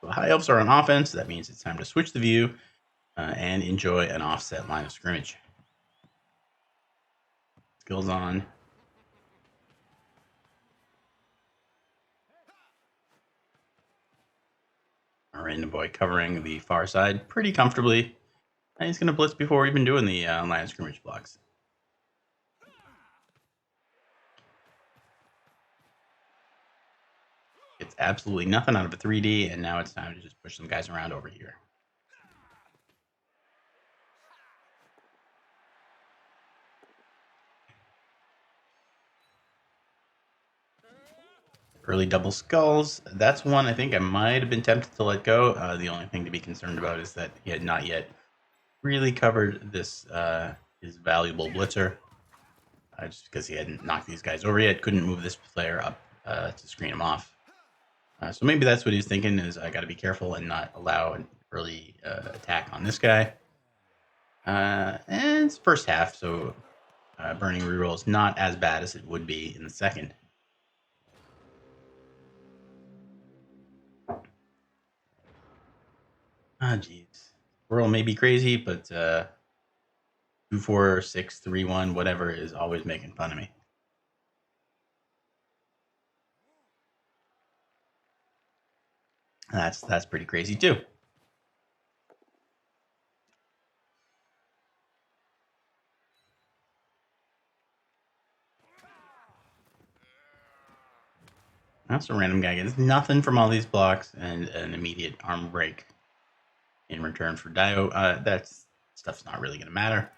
So high elves are on offense. That means it's time to switch the view and enjoy an offset line of scrimmage. Skills on. Our random boy covering the far side pretty comfortably. And he's going to blitz before even doing the line of scrimmage blocks. It's absolutely nothing out of a 3D, and now it's time to just push some guys around over here. Early double skulls. That's one I think I might have been tempted to let go. The only thing to be concerned about is that he had not yet really covered this his valuable blitzer. Just because he hadn't knocked these guys over yet, couldn't move this player up to screen him off. So maybe that's what he's thinking is I got to be careful and not allow an early attack on this guy. And it's first half, so burning reroll is not as bad as it would be in the second. Ah, jeez. Squirrel may be crazy, but 2, 4, 6, 3, 1, whatever is always making fun of me. That's pretty crazy too. That's a random guy gets nothing from all these blocks and an immediate arm break in return for Dio. That stuff's not really going to matter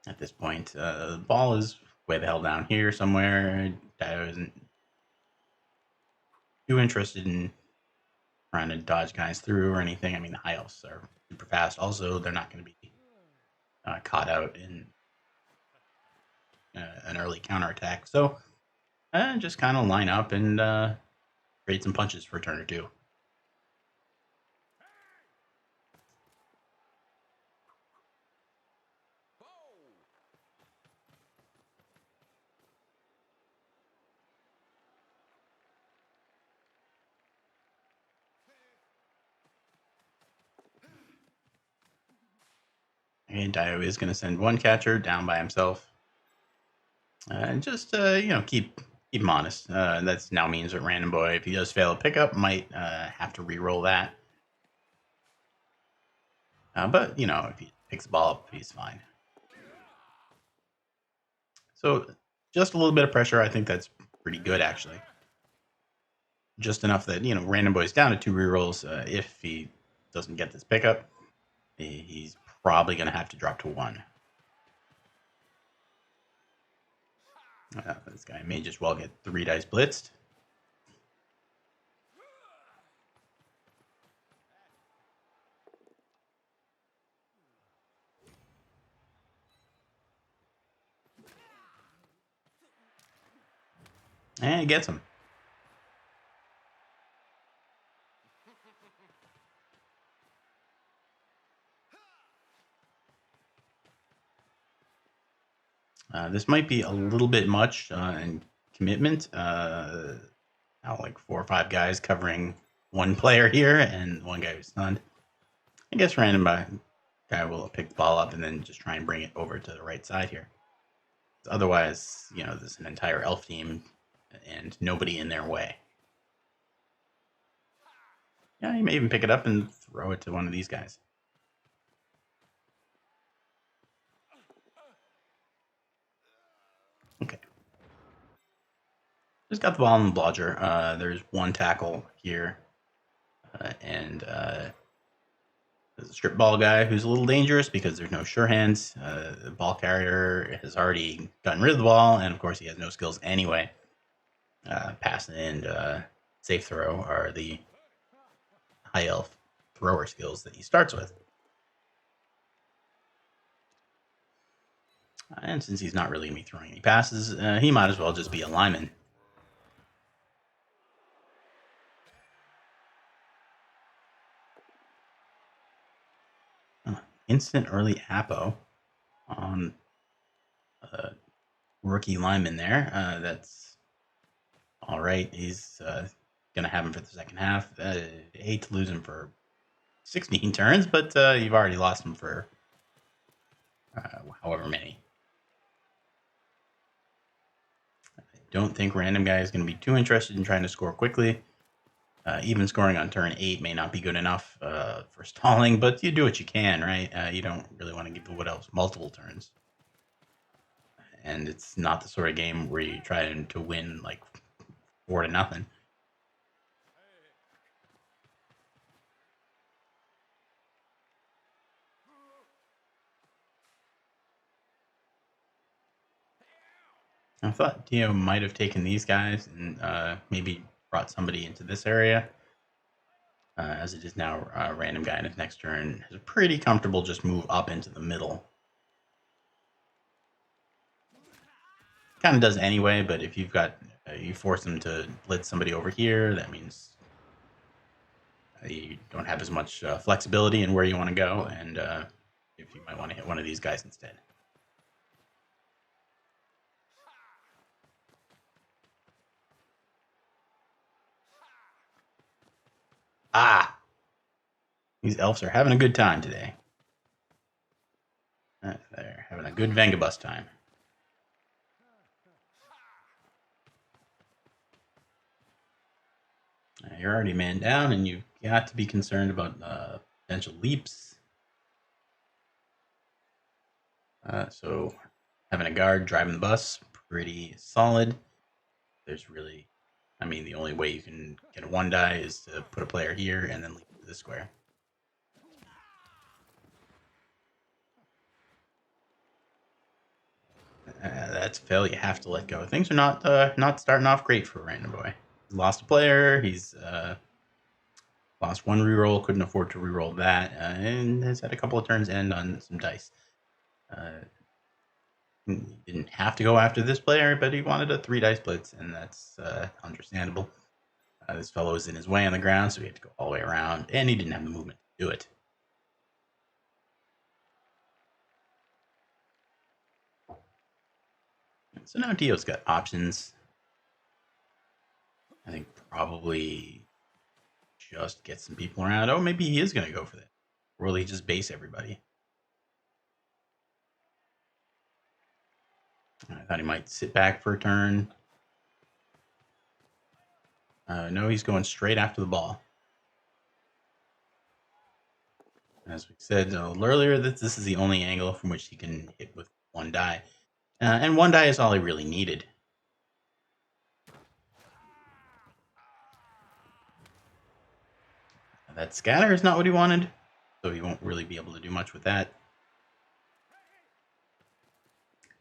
at this point. The ball is way the hell down here somewhere. Dio isn't too interested in trying to dodge guys through or anything. I mean, the high elves are super fast. Also, they're not going to be caught out in an early counterattack. So just kind of line up and trade some punches for a turn or two. And Dio is going to send one catcher down by himself. And just, keep him honest. That now means that Random Boy, if he does fail a pickup, might have to re-roll that. But, if he picks the ball up, he's fine. So just a little bit of pressure. I think that's pretty good, actually. Just enough that, Random Boy's down to 2 re-rolls. If he doesn't get this pickup, he's probably going to have to drop to 1. This guy may just well get 3 dice blitzed. And he gets him. This might be a little bit much in commitment. Like 4 or 5 guys covering one player here and one guy who's stunned. I guess random guy will pick the ball up and then just try and bring it over to the right side here. Otherwise, there's an entire elf team and nobody in their way. Yeah, you may even pick it up and throw it to one of these guys. Okay. Just got the ball in the blodger. There's one tackle here. And there's a strip ball guy who's a little dangerous because there's no sure hands. The ball carrier has already gotten rid of the ball, and of course he has no skills anyway. Pass and safe throw are the high elf thrower skills that he starts with. And since he's not really going to be throwing any passes, he might as well just be a lineman. Instant early Apo on rookie lineman there. That's all right. He's going to have him for the second half. Hate to lose him for 16 turns, but you've already lost him for however many. I don't think Random Guy is going to be too interested in trying to score quickly. Even scoring on turn 8 may not be good enough for stalling, but you do what you can, right? You don't really want to give the Wood Elves multiple turns. And it's not the sort of game where you try to win like 4-0. I thought Dio might have taken these guys and maybe brought somebody into this area. As it is now, Random Guy in his next turn is pretty comfortable just move up into the middle. Kind of does anyway, but if you've got you force them to blitz somebody over here, that means you don't have as much flexibility in where you want to go, and if you might want to hit one of these guys instead. Ah! These elves are having a good time today. They're having a good Vengabus time. You're already man down, and you've got to be concerned about potential leaps. So having a guard driving the bus, pretty solid. There's really, I mean, the only way you can get a 1 die is to put a player here and then leap to the square. That's a fail. You have to let go. Things are not starting off great for Random Boy. He's lost a player. He's lost 1 reroll. Couldn't afford to reroll that, and has had a couple of turns end on some dice. He didn't have to go after this player, but he wanted a 3-dice blitz, and that's understandable. This fellow was in his way on the ground, so he had to go all the way around, and he didn't have the movement to do it. So now Dio's got options. I think probably just get some people around. Oh, maybe he is going to go for that. Or will he just base everybody? I thought he might sit back for a turn. No, he's going straight after the ball. As we said a little earlier, this is the only angle from which he can hit with 1 die. And 1 die is all he really needed. That scatter is not what he wanted, so he won't really be able to do much with that.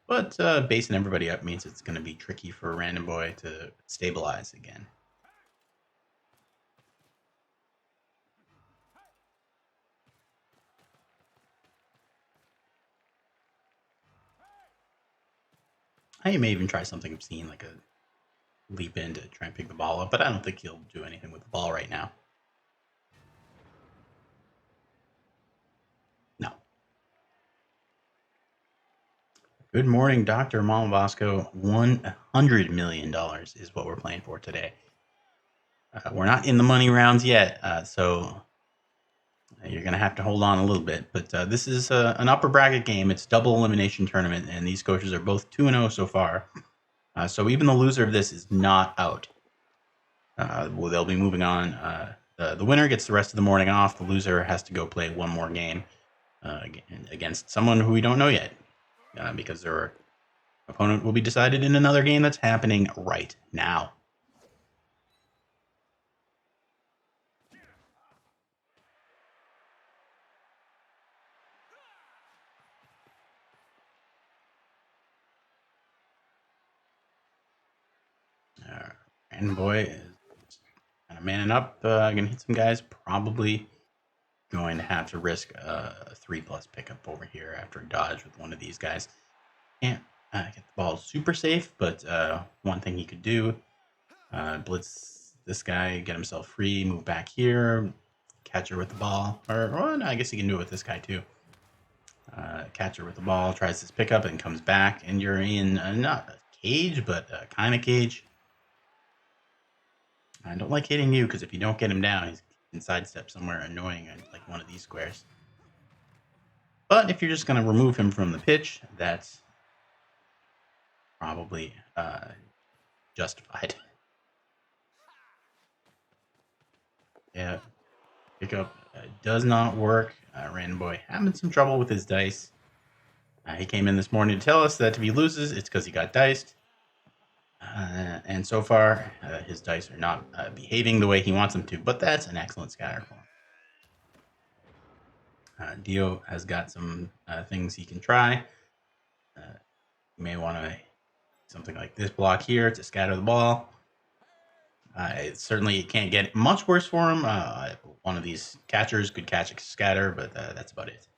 But basing everybody up means it's going to be tricky for Random Boy to stabilize again. I may even try something obscene like a leap in to try and pick the ball up, but I don't think he'll do anything with the ball right now. No. Good morning, Dr. Malabosco. $100 million is what we're playing for today. We're not in the money rounds yet, so you're going to have to hold on a little bit. But this is an upper bracket game. It's double elimination tournament, and these coaches are both 2-0 so far. So even the loser of this is not out. Well, they'll be moving on. The winner gets the rest of the morning off. The loser has to go play 1 more game against someone who we don't know yet, because their opponent will be decided in another game that's happening right now. Random Boy is kind of manning up. Gonna hit some guys. Probably going to have to risk a 3+ pickup over here after a dodge with one of these guys. Can't get the ball super safe, but one thing he could do, blitz this guy, get himself free, move back here, catch her with the ball. Or well, no, I guess he can do it with this guy too. Catcher with the ball, tries this pickup and comes back, and you're in not a cage, but a kind of cage. I don't like hitting you because if you don't get him down, he can sidestep somewhere annoying like one of these squares. But if you're just going to remove him from the pitch, that's probably justified. Yeah, pickup does not work. Random boy having some trouble with his dice. He came in this morning to tell us that if he loses, it's because he got diced. And so far, his dice are not behaving the way he wants them to, but that's an excellent scatter for him. Dio has got some things he can try. You may want to something like this block here to scatter the ball. Certainly, it can't get much worse for him. One of these catchers could catch a scatter, but that's about it.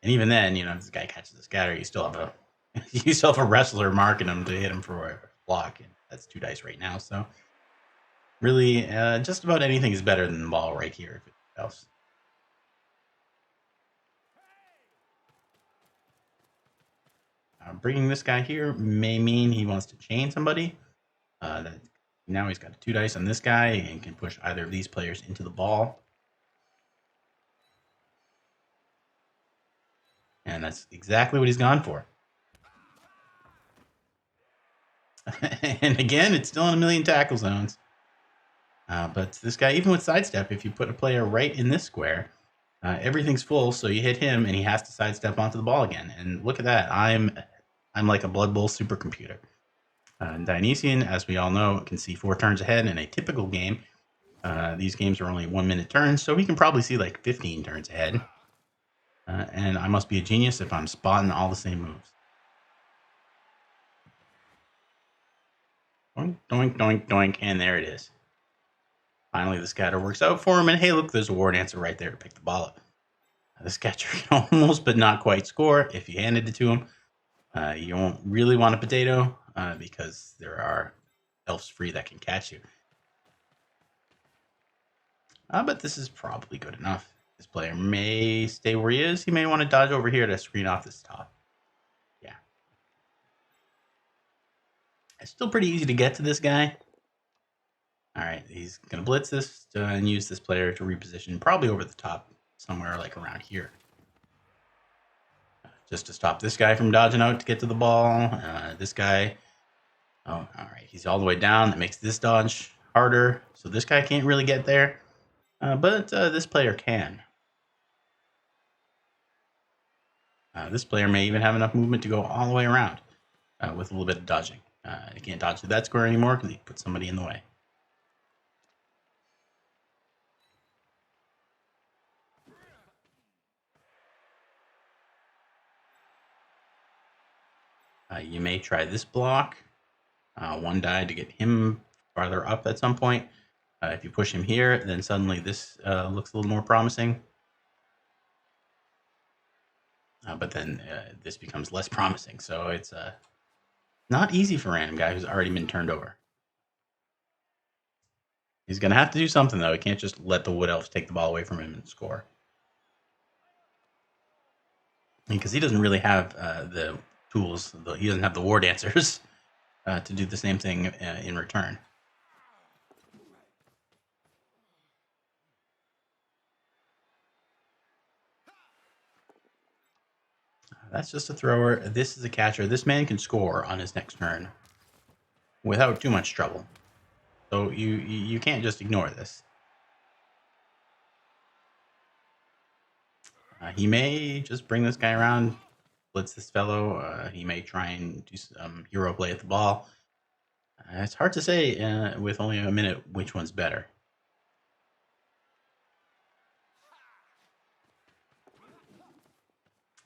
And even then, if this guy catches a scatter, you still have a wrestler marking him to hit him for a block, and that's 2 dice right now. So really, just about anything is better than the ball right here. If it else. Bringing this guy here may mean he wants to chain somebody. Now he's got 2 dice on this guy and can push either of these players into the ball. And that's exactly what he's gone for. And again, it's still in a million tackle zones. But this guy, even with sidestep, if you put a player right in this square, everything's full, so you hit him and he has to sidestep onto the ball again. And look at that. I'm like a Blood Bowl supercomputer. Dionysian, as we all know, can see 4 turns ahead in a typical game. These games are only 1-minute turns, so he can probably see like 15 turns ahead. And I must be a genius if I'm spotting all the same moves. Doink, doink, doink, doink, and there it is. Finally, the scatter works out for him, and hey, look, there's a war dancer right there to pick the ball up. This catcher can almost but not quite score if you handed it to him. You won't really want a potato because there are elves free that can catch you. But this is probably good enough. This player may stay where he is. He may want to dodge over here to screen off this top. Yeah. It's still pretty easy to get to this guy. All right, he's going to blitz this and use this player to reposition probably over the top somewhere like around here. Just to stop this guy from dodging out to get to the ball. This guy, oh, all right, he's all the way down. That makes this dodge harder. So this guy can't really get there, but this player can. This player may even have enough movement to go all the way around with a little bit of dodging. He can't dodge through that square anymore because he put somebody in the way. You may try this block. 1 die to get him farther up at some point. If you push him here, then suddenly this looks a little more promising. But then this becomes less promising. So it's not easy for Random Guy who's already been turned over. He's going to have to do something, though. He can't just let the Wood Elves take the ball away from him and score. Because he doesn't really have the tools. He doesn't have the War Dancers to do the same thing in return. That's just a thrower. This is a catcher. This man can score on his next turn without too much trouble. So you can't just ignore this. He may just bring this guy around, blitz this fellow. He may try and do some hero play at the ball. It's hard to say with only a minute which one's better.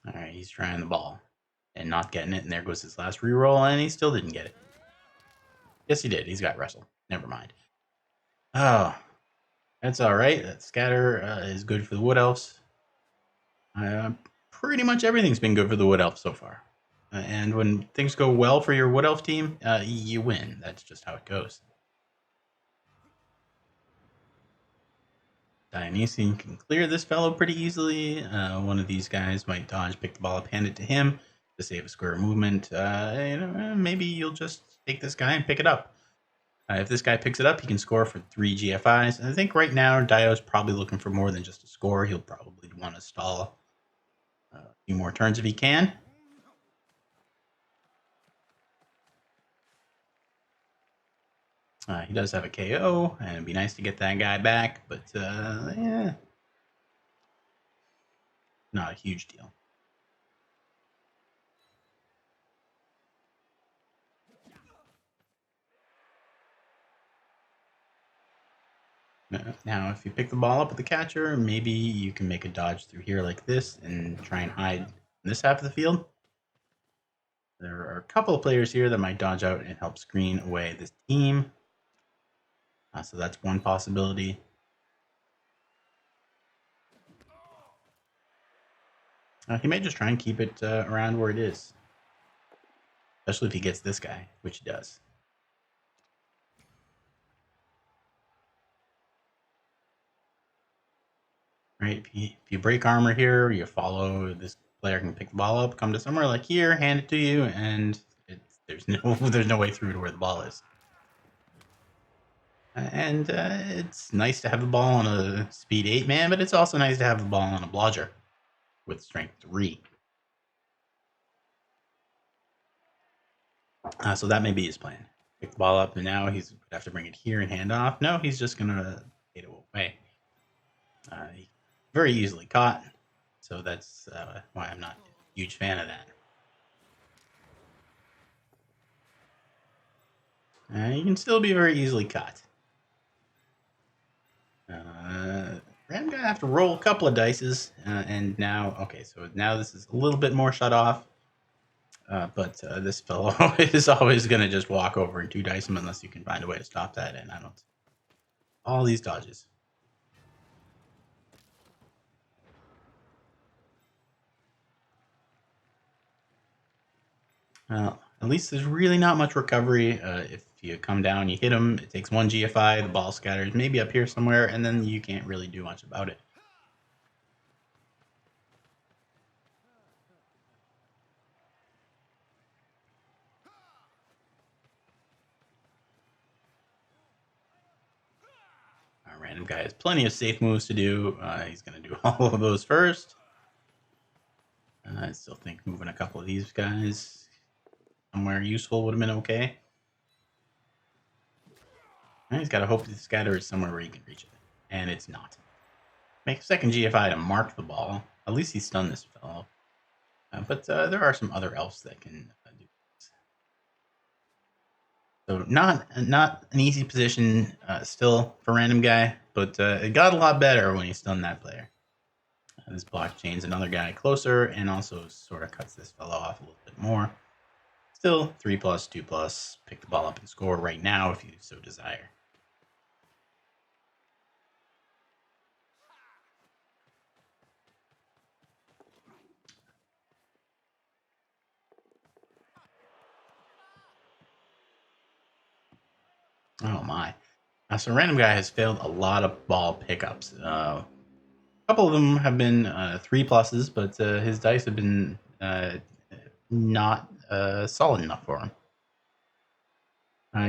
All right, he's trying the ball and not getting it, and there goes his last reroll, and he still didn't get it. Yes, he did. He's got wrestle. Never mind. Oh, that's all right. That scatter is good for the Wood Elves. Pretty much everything's been good for the Wood Elf so far. And when things go well for your Wood Elf team, you win. That's just how it goes. Dionysian can clear this fellow pretty easily. One of these guys might dodge, pick the ball up, hand it to him to save a square movement. Maybe you'll just take this guy and pick it up. If this guy picks it up, he can score for 3 GFIs. And I think right now, Dio's probably looking for more than just a score. He'll probably want to stall a few more turns if he can. He does have a KO, and it'd be nice to get that guy back, but yeah, not a huge deal. Now, if you pick the ball up with the catcher, maybe you can make a dodge through here like this and try and hide in this half of the field. There are a couple of players here that might dodge out and help screen away this team. So that's one possibility. He may just try and keep it around where it is. Especially if he gets this guy, which he does. Right, if you break armor here, you follow this player can pick the ball up, come to somewhere like here, hand it to you, and there's no way through to where the ball is. And it's nice to have the ball on a speed 8 man, but it's also nice to have the ball on a blodger with strength 3. So that may be his plan. Pick the ball up, and now he's going to have to bring it here and hand off. No, he's just going to take it away. Very easily caught, so that's why I'm not a huge fan of that. You can still be very easily caught. I'm gonna have to roll a couple of dices, and now, okay, so now this is a little bit more shut off, but this fellow is always gonna just walk over and 2 dice him unless you can find a way to stop that, and I don't. All these dodges. Well, at least there's really not much recovery. If you come down, you hit him, it takes 1 GFI, the ball scatters maybe up here somewhere, and then you can't really do much about it. Our random guy has plenty of safe moves to do. He's going to do all of those first. I still think moving a couple of these guys somewhere useful would have been okay. And he's got to hope the scatter is somewhere where he can reach it. And it's not. Make a second GFI to mark the ball. At least he stunned this fellow. But there are some other elves that can do this. So not an easy position still for random guy, but it got a lot better when he stunned that player. This block chains another guy closer and also sort of cuts this fellow off a little bit more. Still 3+, 2+. Pick the ball up and score right now if you so desire. Oh my. So random guy has failed a lot of ball pickups. A couple of them have been 3+, but his dice have been not solid enough for him.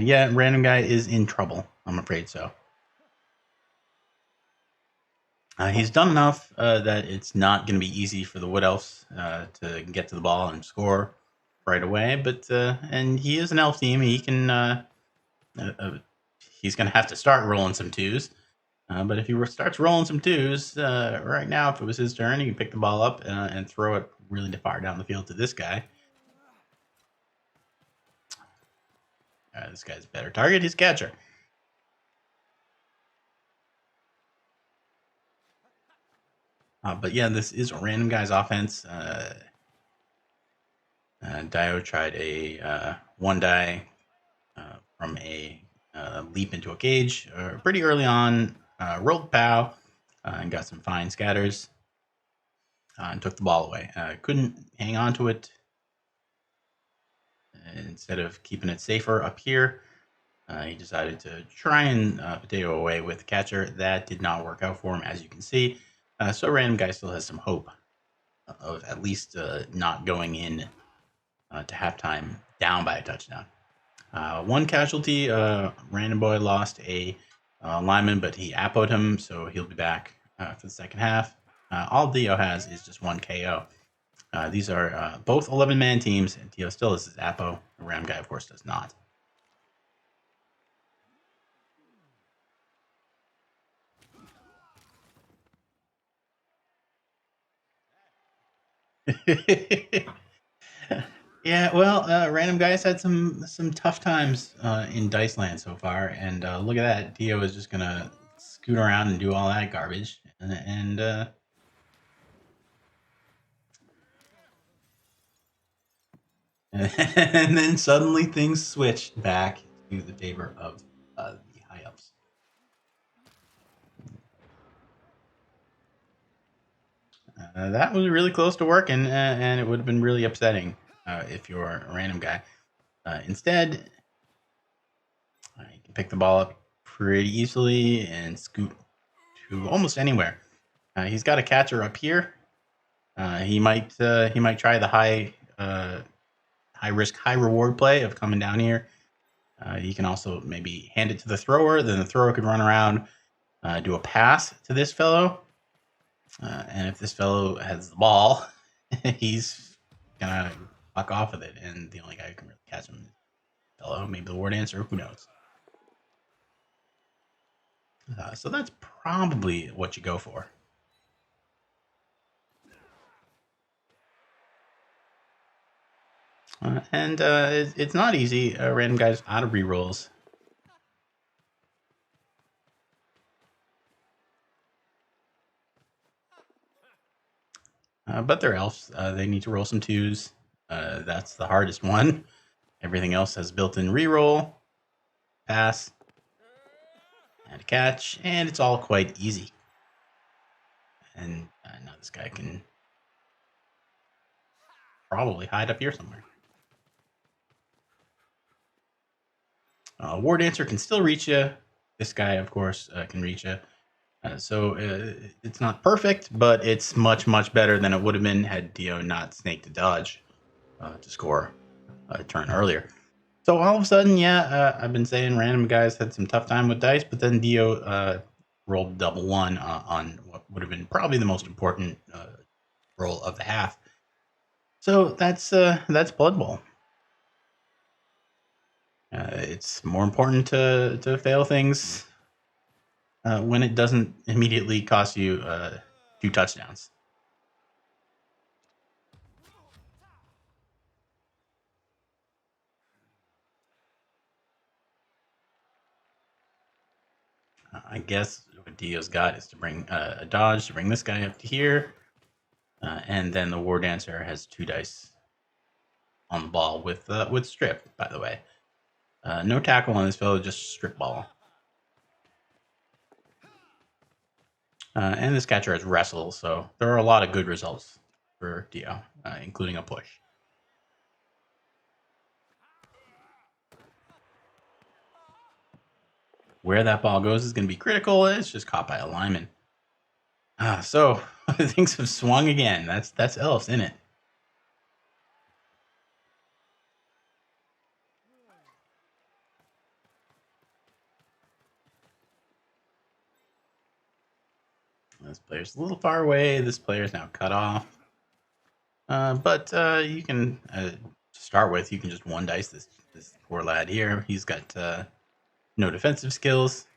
Yeah, random guy is in trouble. I'm afraid so. He's done enough that it's not going to be easy for the Wood Elves to get to the ball and score right away. But and he is an elf team. He can. He's going to have to start rolling some 2s. But if he starts rolling some 2s right now, if it was his turn, he can pick the ball up and throw it really far down the field to this guy. This guy's a better target. He's catcher. But yeah, this is a random guy's offense. Dio tried a 1 die from a leap into a cage pretty early on, rolled POW, and got some fine scatters, and took the ball away. Couldn't hang on to it. Instead of keeping it safer up here, he decided to try and potato away with the catcher. That did not work out for him, as you can see. So random guy still has some hope of at least not going in to halftime down by a touchdown. One casualty, Random Boy lost a lineman, but he appoed him, so he'll be back for the second half. All Dio has is just one KO. These are both 11-man teams, and Dio still has his appo. Random Guy, of course, does not. Yeah, well, Random Guy's had some tough times in Dice Land so far, and look at that. Dio is just gonna scoot around and do all that garbage, and and then suddenly things switch back to the favor of the High Elves. That was really close to working, and it would have been really upsetting if you're a Random Guy. Instead, you can pick the ball up pretty easily and scoot to almost anywhere. He's got a catcher up here. He might try the high risk, high reward play of coming down here. He can also maybe hand it to the thrower. Then the thrower could run around, do a pass to this fellow. And if this fellow has the ball, he's gonna fuck off with it. And the only guy who can really catch him is the fellow, maybe the War Dancer, who knows. So that's probably what you go for. And it's not easy. Random Guy's out of rerolls. But they're elves. They need to roll some twos. That's the hardest one. Everything else has built-in reroll, pass, and a catch, and it's all quite easy. And now this guy can probably hide up here somewhere. War Dancer can still reach you. This guy, of course, can reach you. So it's not perfect, but it's much, much better than it would have been had Dio not snaked to dodge to score a turn earlier. So all of a sudden, yeah, I've been saying Random Guys had some tough time with dice, but then Dio rolled double one on what would have been probably the most important roll of the half. So that's Blood Bowl. It's more important to fail things when it doesn't immediately cost you 2 touchdowns. I guess what Dio's got is to bring a dodge to bring this guy up to here, and then the War Dancer has 2 dice on the ball with strip. By the way, no tackle on this fellow, just strip ball. And this catcher has wrestle, so there are a lot of good results for Dio, including a push. Where that ball goes is going to be critical. It's just caught by a lineman. So things have swung again. That's elves, isn't it? This player's a little far away. This player's now cut off. But you can to start with, you can just one dice this poor lad here. He's got no defensive skills.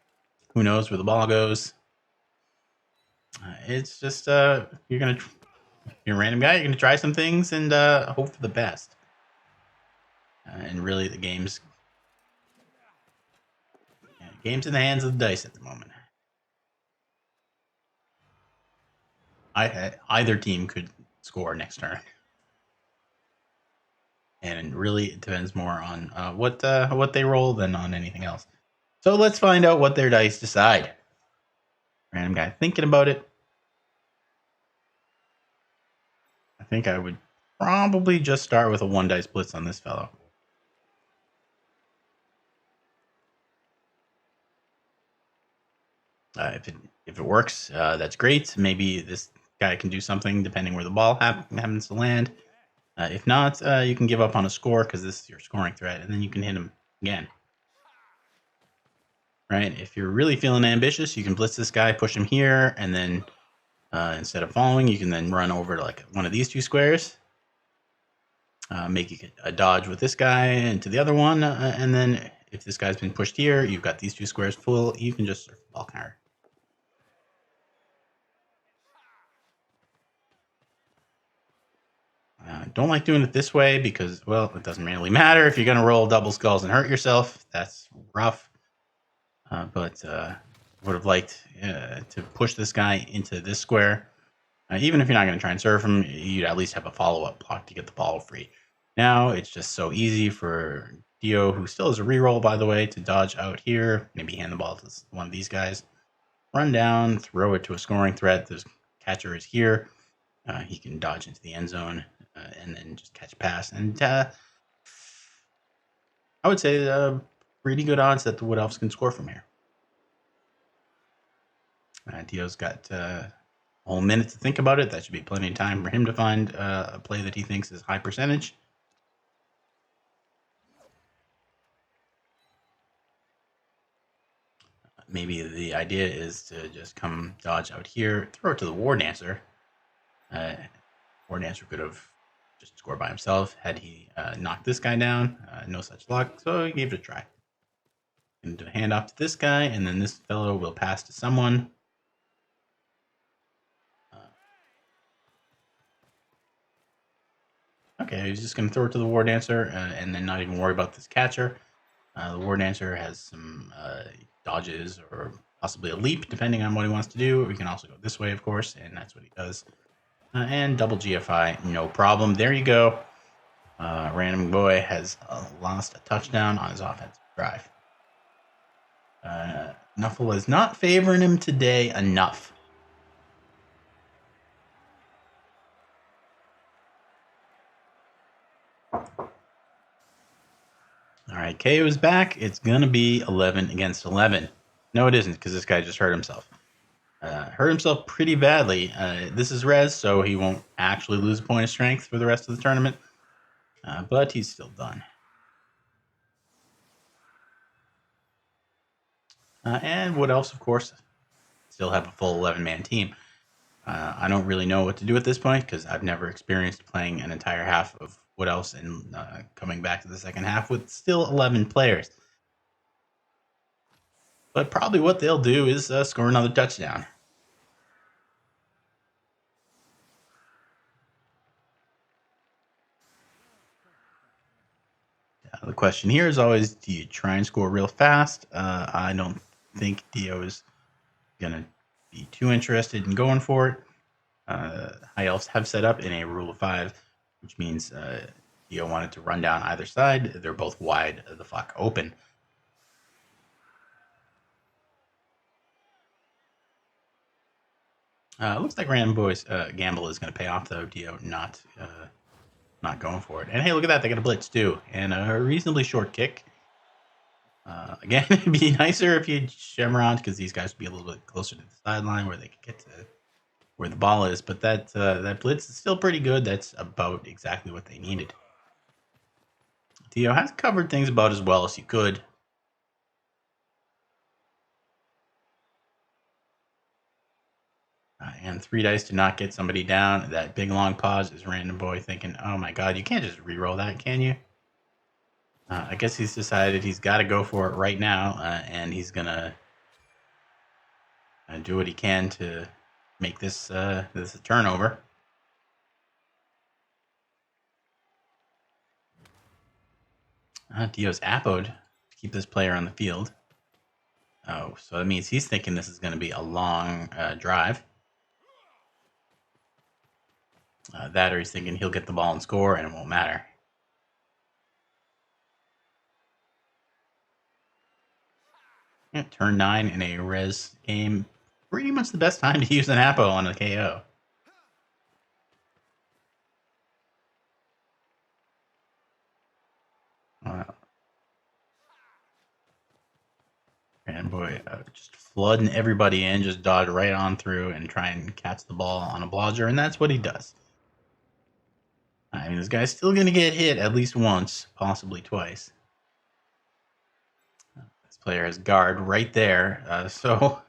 Who knows where the ball goes? It's just you're a Random Guy. You're gonna try some things and hope for the best. And really, the game's in the hands of the dice at the moment. Either team could score next turn, and really it depends more on what they roll than on anything else. So let's find out what their dice decide. Random Guy thinking about it. I think I would probably just start with a 1 dice blitz on this fellow. If it works, that's great. Maybe this guy can do something depending where the ball happens to land. If not, you can give up on a score because this is your scoring threat, and then you can hit him again. Right? If you're really feeling ambitious, you can blitz this guy, push him here, and then instead of following, you can then run over to like one of these two squares. Make a dodge with this guy into the other one, and then if this guy's been pushed here, you've got these two squares full, you can just surf the ball carrier. Don't like doing it this way because, well, it doesn't really matter. If you're going to roll double skulls and hurt yourself, that's rough. But would have liked to push this guy into this square. Even if you're not going to try and serve him, you'd at least have a follow-up block to get the ball free. Now it's just so easy for Dio, who still has a reroll, by the way, to dodge out here. Maybe hand the ball to one of these guys. Run down, throw it to a scoring threat. The catcher is here. He can dodge into the end zone and then just catch a pass. And I would say pretty good odds that the Wood Elves can score from here. Dio's got a whole minute to think about it. That should be plenty of time for him to find a play that he thinks is high percentage. Maybe the idea is to just come dodge out here, throw it to the War Dancer. War Dancer could have just scored by himself had he knocked this guy down. No such luck, so he gave it a try. Going to hand off to this guy, and then this fellow will pass to someone. Okay, he's just going to throw it to the War Dancer and then not even worry about this catcher. The War Dancer has some dodges or possibly a leap, depending on what he wants to do. He can also go this way, of course, and that's what he does. And double GFI, no problem. There you go. Random Boy has lost a touchdown on his offensive drive. Nuffle is not favoring him today enough. All right, KO is back. It's going to be 11 against 11. No, it isn't, because this guy just hurt himself. Hurt himself pretty badly. This is res, so he won't actually lose a point of strength for the rest of the tournament. But he's still done. And what else, of course? Still have a full 11-man team. I don't really know what to do at this point because I've never experienced playing an entire half of what else and coming back to the second half with still 11 players. But probably what they'll do is score another touchdown. The question here is always, do you try and score real fast? I don't think Dio is going to be too interested in going for it. High Elves have set up in a rule of 5, which means Dio wanted to run down either side. They're both wide the fuck open. Looks like Random Boy's gamble is going to pay off, though. Dio not going for it. And hey, look at that. They got a blitz, too. And a reasonably short kick. Again, it'd be nicer if you shim around because these guys would be a little bit closer to the sideline where they could get to where the ball is. But that blitz is still pretty good. That's about exactly what they needed. Dio has covered things about as well as he could. And 3 dice to not get somebody down. That big long pause is Random Boy thinking, oh my god, you can't just re-roll that, can you? I guess he's decided he's got to go for it right now, and he's going to do what he can to make this a turnover. Dio's apoed to keep this player on the field. Oh, so that means he's thinking this is going to be a long drive. That or he's thinking he'll get the ball and score and it won't matter. Yeah, turn 9 in a res game. Pretty much the best time to use an Apo on a KO. And boy, just flooding everybody in, just dodge right on through and try and catch the ball on a blodger, and that's what he does. I mean, this guy's still going to get hit at least once, possibly twice. This player has guard right there, so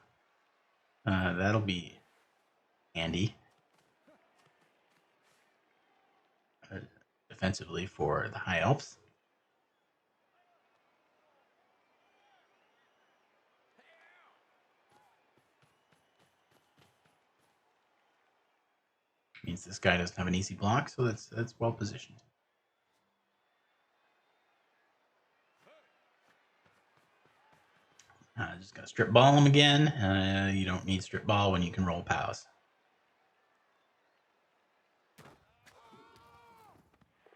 that'll be handy defensively for the High Elves. Means this guy doesn't have an easy block, so that's well positioned. Just gotta strip ball him again. You don't need strip ball when you can roll pows.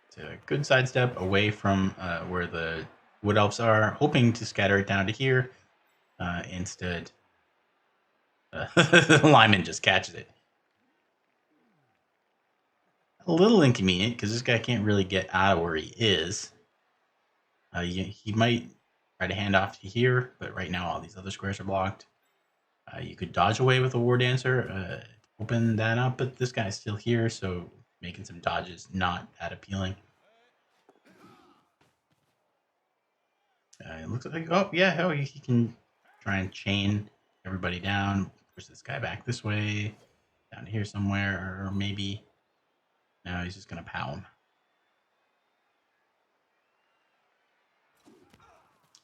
It's a good sidestep away from where the Wood Elves are, hoping to scatter it down to here. Instead, the lineman just catches it. A little inconvenient because this guy can't really get out of where he is. He might try to hand off to here, but right now all these other squares are blocked. You could dodge away with a War Dancer, open that up, but this guy's still here, so making some dodges not that appealing. It looks like, oh yeah, he can try and chain everybody down, push this guy back this way, down here somewhere, or maybe no, he's just gonna pow him.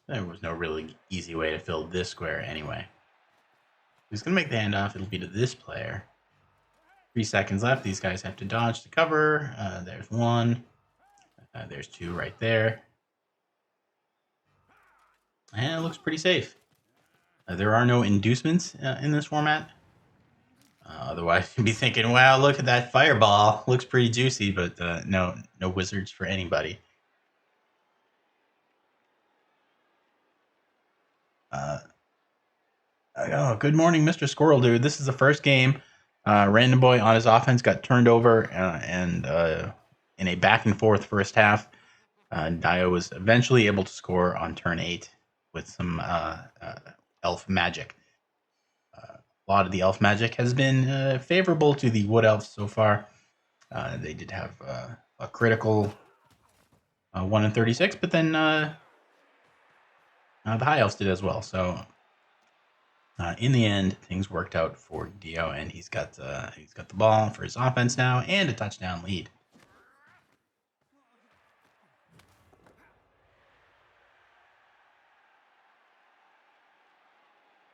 There was no really easy way to fill this square anyway. He's gonna make the handoff. It'll be to this player. 3 seconds left. These guys have to dodge to cover. There's one. There's two right there. And it looks pretty safe. There are no inducements in this format. Otherwise, you'd be thinking, wow, look at that fireball. Looks pretty juicy, but no wizards for anybody. Oh, good morning, Mr. Squirrel Dude. This is the first game. Random Boy on his offense got turned over, and in a back and forth first half, Dio was eventually able to score on turn 8 with some elf magic. A lot of the elf magic has been favorable to the Wood Elves so far. They did have a critical 1 in 36, but then the High Elves did as well. So in the end, things worked out for Dio, and he's got the ball for his offense now and a touchdown lead.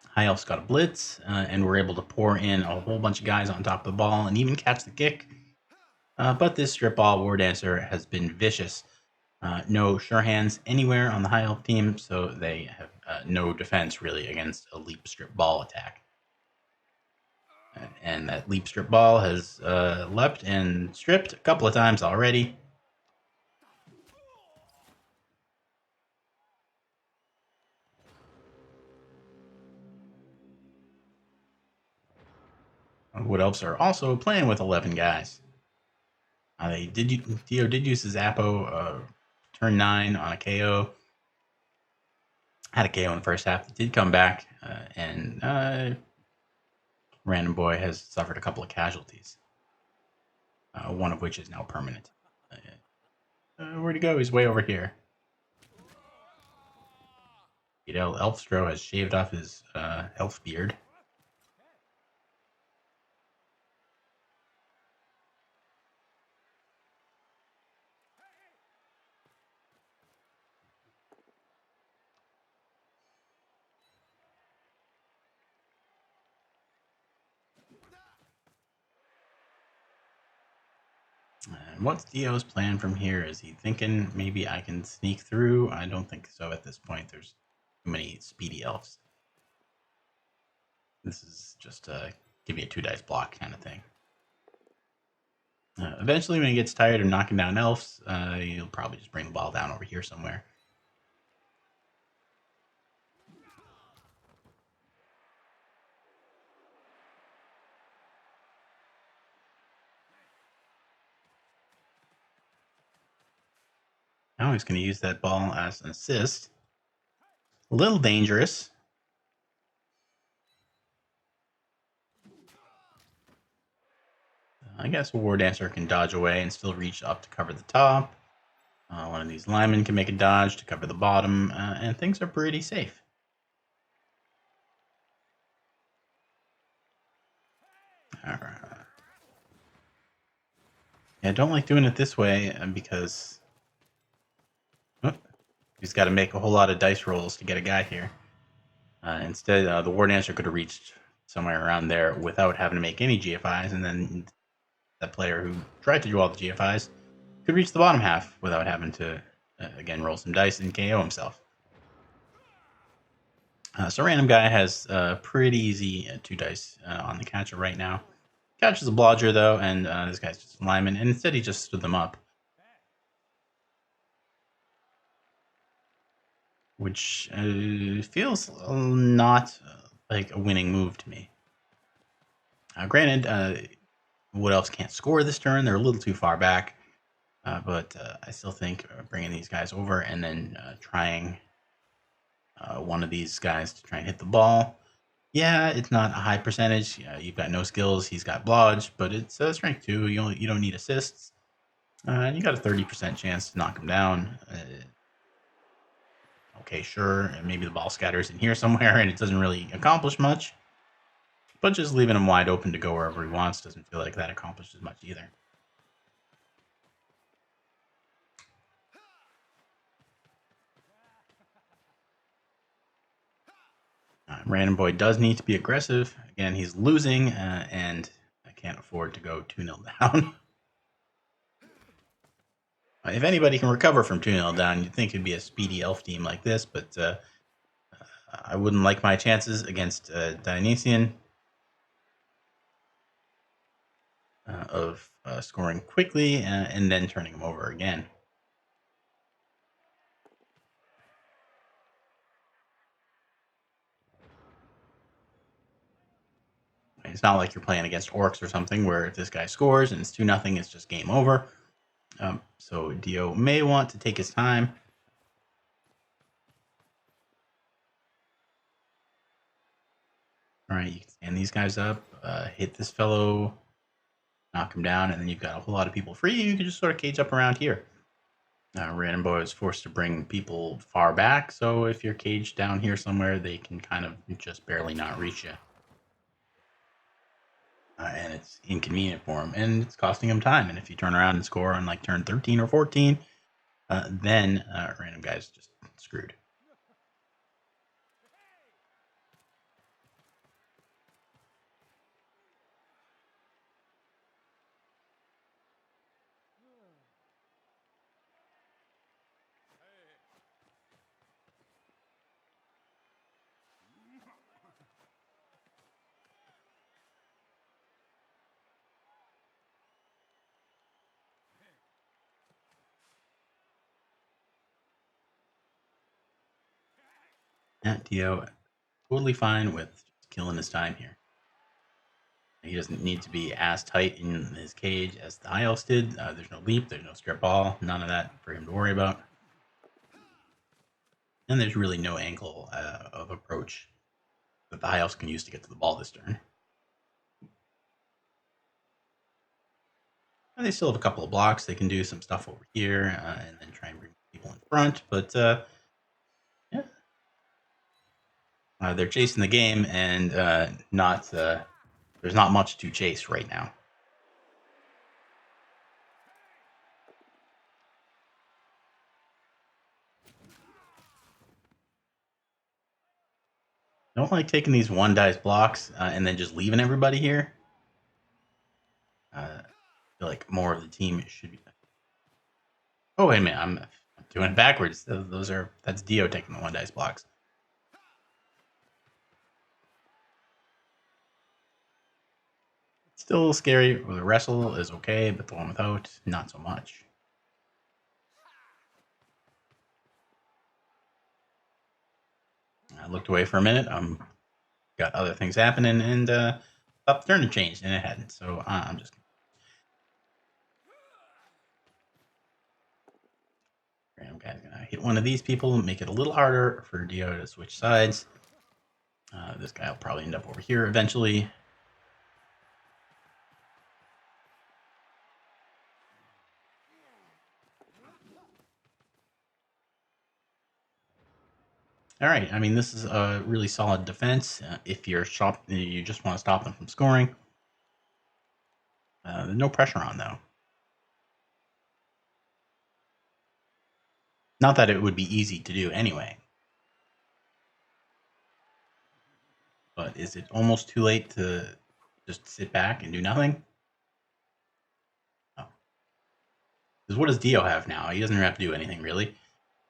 High Elves got a blitz, and we're able to pour in a whole bunch of guys on top of the ball and even catch the kick. But this strip ball War Dancer has been vicious. No sure hands anywhere on the High Elf team, so they have no defense really against a leap strip ball attack. And that leap strip ball has leapt and stripped a couple of times already. Wood Elves are also playing with 11 guys. Dio did use his Appo turn 9 on a KO. Had a KO in the first half. It did come back, and Random Boy has suffered a couple of casualties. One of which is now permanent. Where'd he go? He's way over here. Elfstro has shaved off his elf beard. And what's Dio's plan from here? Is he thinking maybe I can sneak through? I don't think so at this point. There's too many speedy elves. This is just give me a 2 dice block kind of thing. Eventually, when he gets tired of knocking down elves, he'll probably just bring the ball down over here somewhere. Now he's going to use that ball as an assist. A little dangerous. I guess a War Dancer can dodge away and still reach up to cover the top. One of these linemen can make a dodge to cover the bottom, and things are pretty safe. Yeah, I don't like doing it this way because he's got to make a whole lot of dice rolls to get a guy here. Instead, the War Dancer could have reached somewhere around there without having to make any GFIs, and then that player who tried to do all the GFIs could reach the bottom half without having to, again, roll some dice and KO himself. So Random Guy has pretty easy 2 dice on the catcher right now. Catches a blodger, though, and this guy's just a lineman, and instead he just stood them up. Which feels not like a winning move to me. Granted, Wood Elves can't score this turn. They're a little too far back. But I still think bringing these guys over and then trying one of these guys to try and hit the ball. Yeah, it's not a high percentage. You've got no skills. He's got blodge, but it's strength 2. You don't need assists. You got a 30% chance to knock him down. Okay, sure. Maybe the ball scatters in here somewhere and it doesn't really accomplish much. But just leaving him wide open to go wherever he wants doesn't feel like that accomplishes much either. Random Boy does need to be aggressive. Again, he's losing, and I can't afford to go 2-0 down. If anybody can recover from 2-0 down, you'd think it'd be a speedy elf team like this, but I wouldn't like my chances against Dionysian of scoring quickly and then turning him over again. It's not like you're playing against orcs or something where if this guy scores and it's 2-0, it's just game over. So Dio may want to take his time. All right, you can stand these guys up, hit this fellow, knock him down, and then you've got a whole lot of people free. You can just sort of cage up around here. Random Boy is forced to bring people far back, so if you're caged down here somewhere, they can kind of just barely not reach you. And it's inconvenient for him, and it's costing him time. And if you turn around and score on like turn 13 or 14, then Random Guy's just screwed. Dio totally fine with killing his time here. He doesn't need to be as tight in his cage as the High Elves did. There's no leap, there's no strip ball, none of that for him to worry about. And there's really no angle of approach that the High Elves can use to get to the ball this turn. And they still have a couple of blocks. They can do some stuff over here and then try and bring people in front. But yeah, they're chasing the game and there's not much to chase right now. I don't like taking these 1 dice blocks and then just leaving everybody here. I feel like more of the team should be. Oh wait a minute, I'm doing it backwards. That's Dio taking the 1 dice blocks. Still scary. The wrestle is okay, but the one without, not so much. I looked away for a minute. Got other things happening, and thought the turn had changed, and it hadn't. So I'm just. Random Guy's gonna hit one of these people and make it a little harder for Dio to switch sides. This guy will probably end up over here eventually. All right. I mean, this is a really solid defense. If you just want to stop them from scoring, No pressure on, though. Not that it would be easy to do anyway. But is it almost too late to just sit back and do nothing? Oh. Because what does Dio have now? He doesn't have to do anything, really.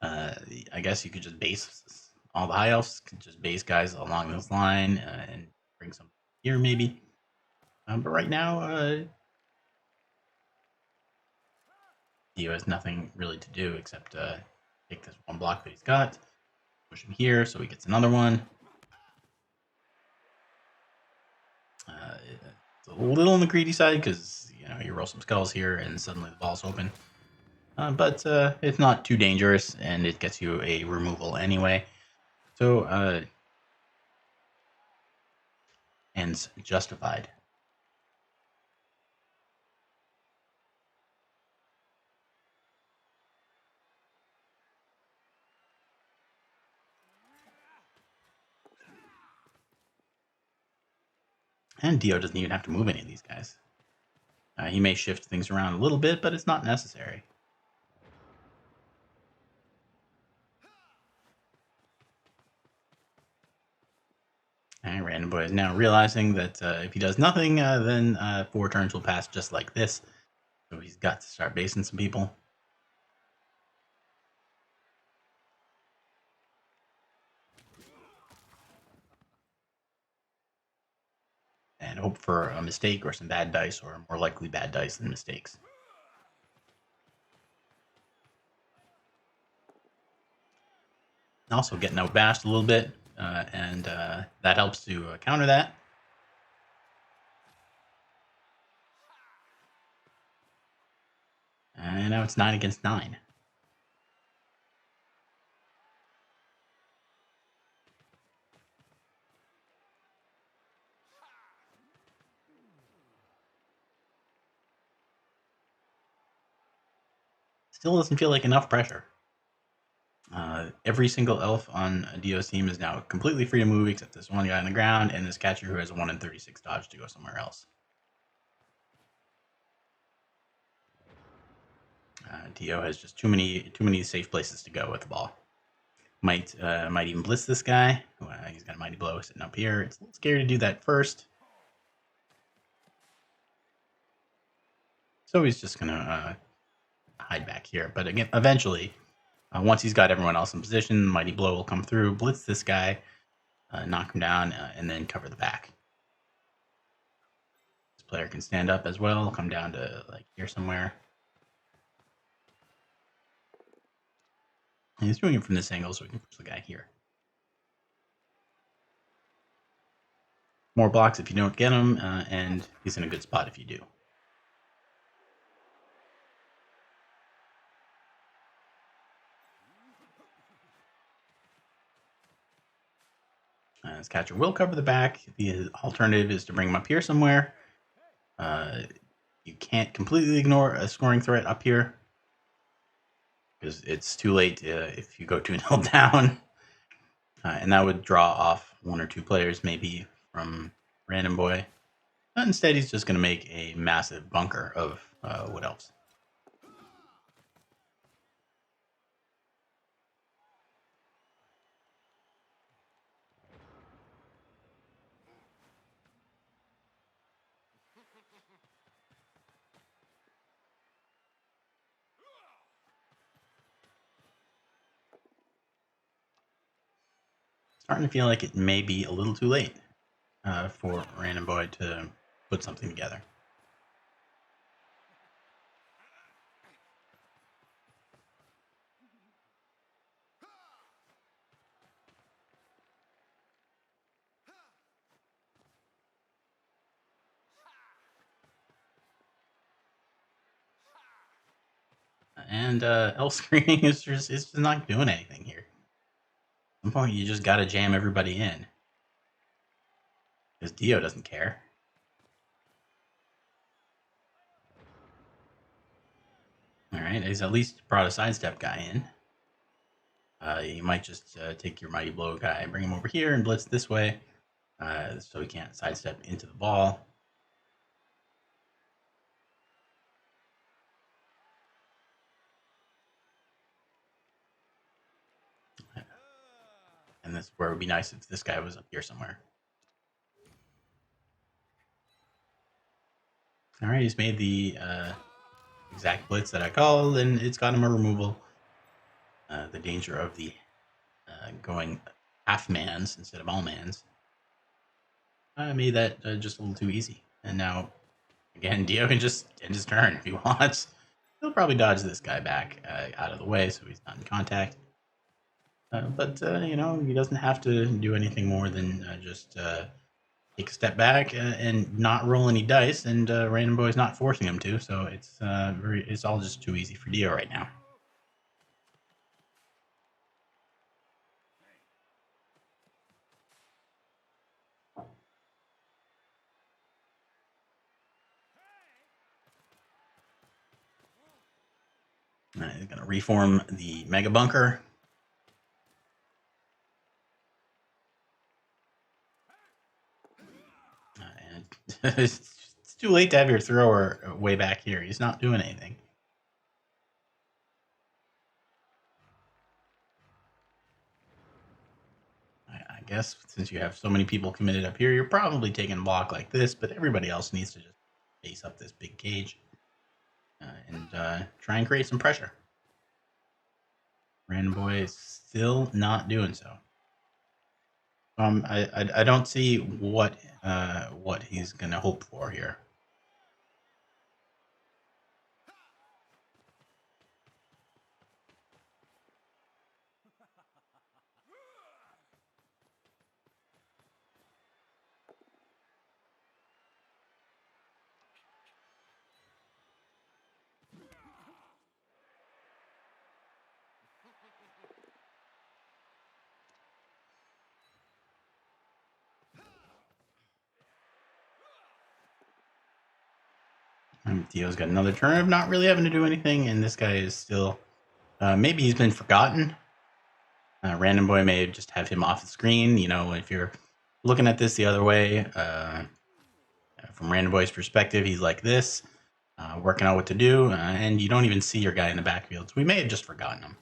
I guess you could just base all the high elves, could just base guys along this line and bring some here, maybe. But right now, Dio has nothing really to do except take this one block that he's got, push him here so he gets another one. It's a little on the greedy side because you roll some skulls here and suddenly the ball's open. But it's not too dangerous and it gets you a removal anyway. So ends justified. And Dio doesn't even have to move any of these guys. He may shift things around a little bit, but it's not necessary. And Random Boy is now realizing that if he does nothing, then 4 turns will pass just like this. So he's got to start basing some people. And hope for a mistake or some bad dice, or more likely bad dice than mistakes. Also getting outbashed a little bit, and that helps to counter that. And now it's 9 against 9. Still doesn't feel like enough pressure. Every single elf on Dio's team is now completely free to move except this one guy on the ground and this catcher who has a 1 in 36 dodge to go somewhere else. Dio has just too many safe places to go with the ball. Might even blitz this guy. He's got a mighty blow sitting up here. It's a little scary to do that first. So he's just gonna hide back here. But again, eventually, once he's got everyone else in position, mighty blow will come through, blitz this guy, knock him down, and then cover the back. This player can stand up as well, come down to like here somewhere. And he's doing it from this angle so we can push the guy here. More blocks if you don't get him, and he's in a good spot if you do. This catcher will cover the back. The alternative is to bring him up here somewhere. You can't completely ignore a scoring threat up here because it's too late if you go 2-0 down. And that would draw off 1 or 2 players maybe from Random Boy. But instead, he's just going to make a massive bunker of Wood Elves. Starting to feel like it may be a little too late for Random Boy to put something together. And Elf Screaming is just not doing anything here. At some point, you just got to jam everybody in. Because Dio doesn't care. Alright, he's at least brought a sidestep guy in. You might just take your Mighty Blow guy, bring him over here, and blitz this way. So he can't sidestep into the ball. And that's where it would be nice if this guy was up here somewhere. All right, he's made the exact blitz that I called, and it's got him a removal. The danger of the going half mans instead of all mans. I made that just a little too easy. And now, again, Dio can just end his turn if he wants. He'll probably dodge this guy back out of the way so he's not in contact. But he doesn't have to do anything more than just take a step back and not roll any dice, and Random Boy's not forcing him to, so it's all just too easy for Dio right now. He's going to reform the Mega Bunker. And it's too late to have your thrower way back here. He's not doing anything. I guess since you have so many people committed up here, you're probably taking a block like this, but everybody else needs to just face up this big cage and try and create some pressure. Random Boy is still not doing so. I don't see what he's gonna hope for here. Dio's got another turn of not really having to do anything, and this guy is still maybe he's been forgotten. Random Boy may just have him off the screen. If you're looking at this the other way, from Random Boy's perspective, he's like this, working out what to do, and you don't even see your guy in the backfield. So we may have just forgotten him.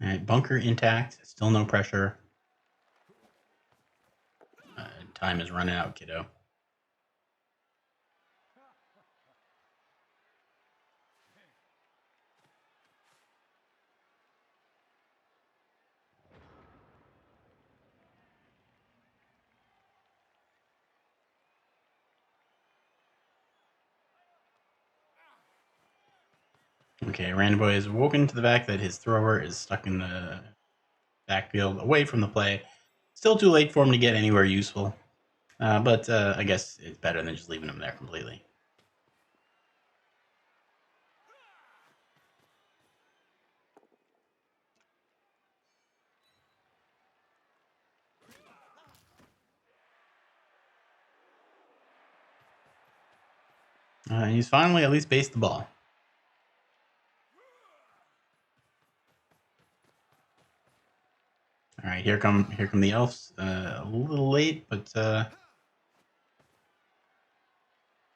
All right, bunker intact, still no pressure. Time is running out, kiddo. Okay, Random Boy is woken to the fact that his thrower is stuck in the backfield away from the play. Still too late for him to get anywhere useful. But I guess it's better than just leaving him there completely. He's finally at least based the ball. All right, here come the elves. A little late, but I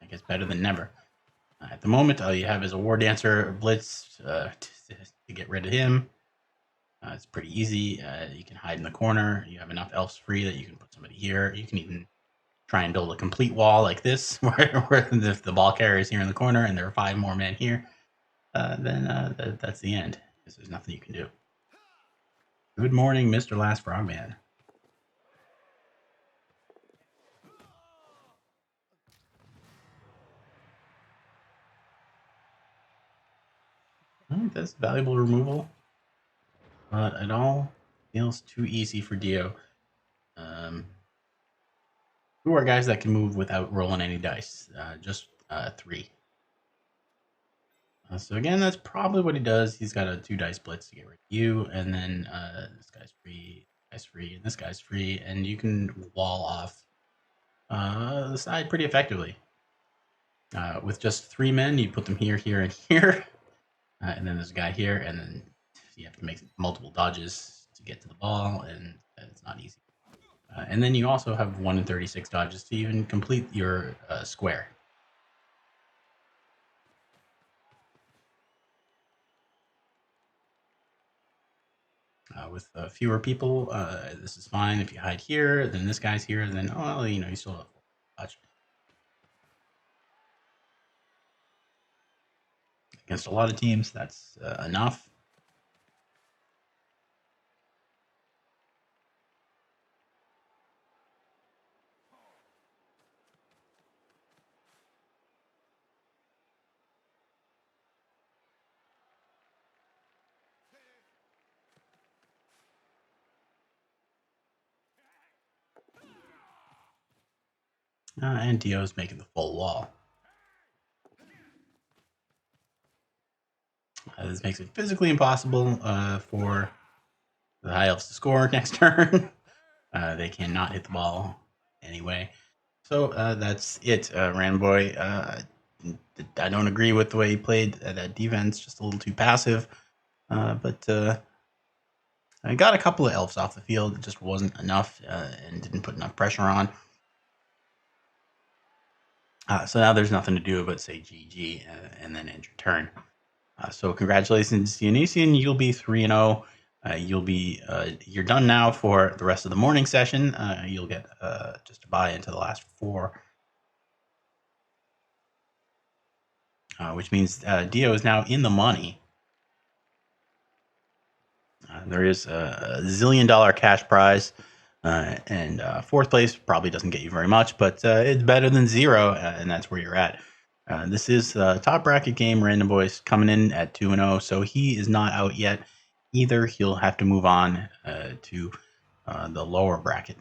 guess better than never. At the moment, all you have is a War Dancer Blitz to get rid of him. It's pretty easy. You can hide in the corner. You have enough elves free that you can put somebody here. You can even try and build a complete wall like this, where if the ball carrier is here in the corner and there are 5 more men here, then that's the end. Because there's nothing you can do. Good morning, Mr. Last Frogman. I think that's valuable removal, but it all feels too easy for Dio. who are guys that can move without rolling any dice. Just 3. So again, that's probably what he does. He's got a 2 dice blitz to get rid of you, and then this guy's free, and this guy's free, and you can wall off the side pretty effectively. With just 3 men, you put them here, here, and here, and then there's a guy here, and then you have to make multiple dodges to get to the ball, and it's not easy. And then you also have 1 in 36 dodges to even complete your square. With fewer people, this is fine. If you hide here, then this guy's here, then, oh, you know, you still have dodge. Against a lot of teams, that's enough. And Dio's making the full wall. This makes it physically impossible for the High Elves to score next turn. They cannot hit the ball anyway. So that's it, Randomguy. I don't agree with the way he played that defense, just a little too passive. But I got a couple of elves off the field. It just wasn't enough and didn't put enough pressure on. So now there's nothing to do but say GG and then end your turn. So congratulations, Dionysian. You'll be 3-0. You're done now for the rest of the morning session. You'll get just a buy into the last 4. Which means Dio is now in the money. There is a $1 zillion cash prize, and 4th place probably doesn't get you very much, but it's better than 0, and that's where you're at. This is the top bracket game. Randomguy coming in at 2-0, so he is not out yet either. He'll have to move on to the lower bracket.